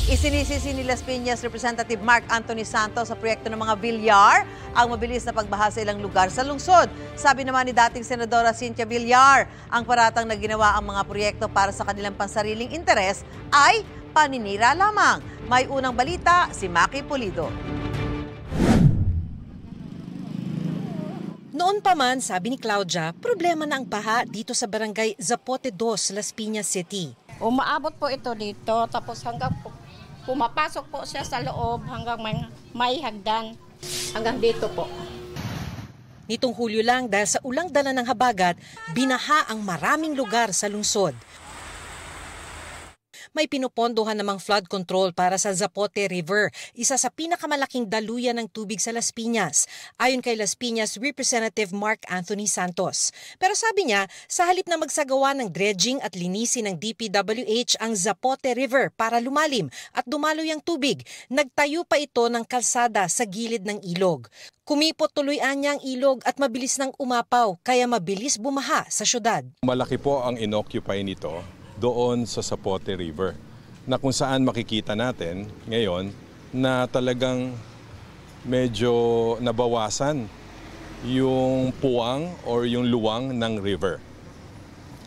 Isinisisi ni Las Piñas Representative Mark Anthony Santos sa proyekto ng mga Villar ang mabilis na pagbaha sa ilang lugar sa lungsod. Sabi naman ni dating Senadora Cynthia Villar, ang paratang na ginawa ang mga proyekto para sa kanilang pansariling interes ay paninira lamang. May unang balita si Maki Pulido. Noon pa man, sabi ni Claudia, problema na ang baha dito sa barangay Zapote 2, Las Piñas City. Umaabot po ito dito, tapos hanggang pumapasok po siya sa loob hanggang may hagdan. Hanggang dito po. Nitong Hulyo lang dahil sa ulang dala ng habagat, binaha ang maraming lugar sa lungsod. May pinupondohan namang flood control para sa Zapote River, isa sa pinakamalaking daluyan ng tubig sa Las Piñas, ayon kay Las Piñas Representative Mark Anthony Santos. Pero sabi niya, sa halip na magsagawa ng dredging at linisin ng DPWH ang Zapote River para lumalim at dumaloy ang tubig, nagtayo pa ito ng kalsada sa gilid ng ilog. Kumipot tuloy-an niya ang ilog at mabilis nang umapaw, kaya mabilis bumaha sa syudad. Malaki po ang inoccupy nito doon sa Zapote River, na kung saan makikita natin ngayon na talagang medyo nabawasan yung puwang or yung luwang ng river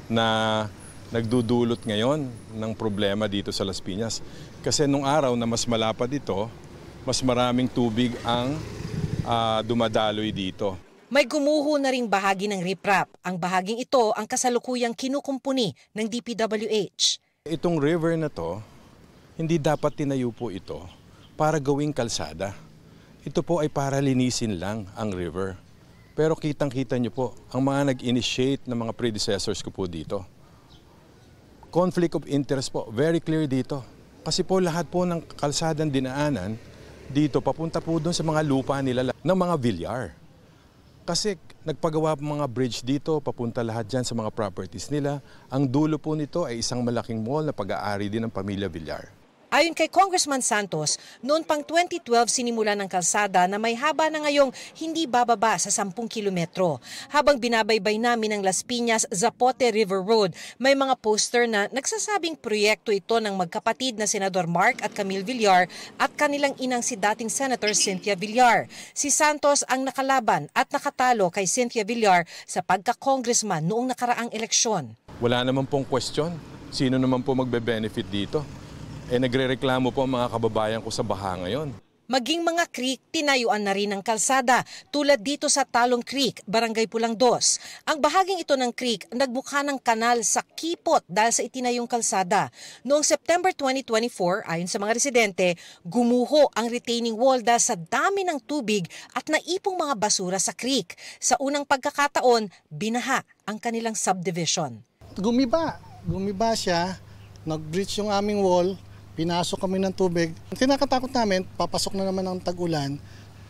na nagdudulot ngayon ng problema dito sa Las Piñas. Kasi nung araw na mas malapad ito, mas maraming tubig ang dumadaloy dito. May gumuho na ring bahagi ng riprap. Ang bahaging ito ang kasalukuyang kinukumpuni ng DPWH. Itong river na to, hindi dapat tinayo po ito para gawing kalsada. Ito po ay para linisin lang ang river. Pero kitang-kita nyo po, ang mga nag-initiate ng mga predecessors ko po dito. Conflict of interest po, very clear dito. Kasi po lahat po ng kalsadang dinaanan dito, papunta po doon sa mga lupa nila ng mga Villar. Kasi nagpagawa po mga bridge dito, papunta lahat dyan sa mga properties nila. Ang dulo po nito ay isang malaking mall na pag-aari din ng pamilya Villar. Ayon kay Congressman Santos, noon pang 2012 sinimula ng kalsada na may haba na ngayong hindi bababa sa 10 kilometro. Habang binabaybay namin ang Las Piñas Zapote River Road, may mga poster na nagsasabing proyekto ito ng magkapatid na Senador Mark at Camille Villar at kanilang inang si dating Senator Cynthia Villar. Si Santos ang nakalaban at nakatalo kay Cynthia Villar sa pagka-congressman noong nakaraang eleksyon. Wala naman pong question. Sino naman po magbe-benefit dito? Nagrereklamo po ang mga kababayan ko sa baha ngayon. Maging mga creek, tinayuan na rin ng kalsada, tulad dito sa Talong Creek, Barangay Pulang 2. Ang bahaging ito ng creek, nagbuka ng kanal sa Kipot dahil sa itinayong kalsada. Noong September 2024, ayon sa mga residente, gumuho ang retaining wall dahil sa dami ng tubig at naipong mga basura sa creek. Sa unang pagkakataon, binaha ang kanilang subdivision. Gumiba siya, nag-breach yung aming wall. Pinasok kami ng tubig. Kinakatakot namin, papasok na naman ang tag-ulan.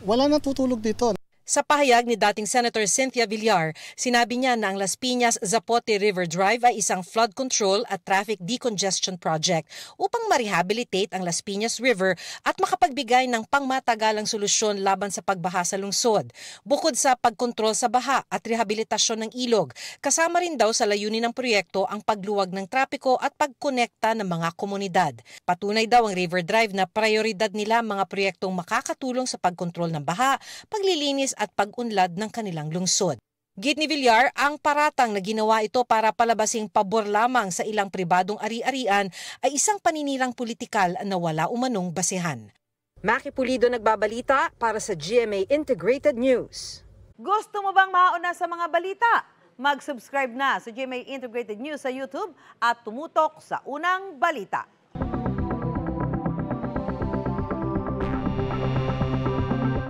Wala na tutulog dito. Sa pahayag ni dating Senator Cynthia Villar, sinabi niya na ang Las Piñas Zapote River Drive ay isang flood control at traffic decongestion project upang ma-rehabilitate ang Las Piñas River at makapagbigay ng pangmatagalang solusyon laban sa pagbaha sa lungsod. Bukod sa pagkontrol sa baha at rehabilitasyon ng ilog, kasama rin daw sa layunin ng proyekto ang pagluwag ng trapiko at pagkonekta ng mga komunidad. Patunay daw ang River Drive na prioridad nila mga proyektong makakatulong sa pagkontrol ng baha, paglilinis at pag-unlad ng kanilang lungsod. Git ni Villar, ang paratang na ginawa ito para palabasing pabor lamang sa ilang pribadong ari-arian ay isang paninirang politikal na wala umanong basehan. Maki Pulido nagbabalita para sa GMA Integrated News. Gusto mo bang mauna sa mga balita? Mag-subscribe na sa GMA Integrated News sa YouTube at tumutok sa unang balita.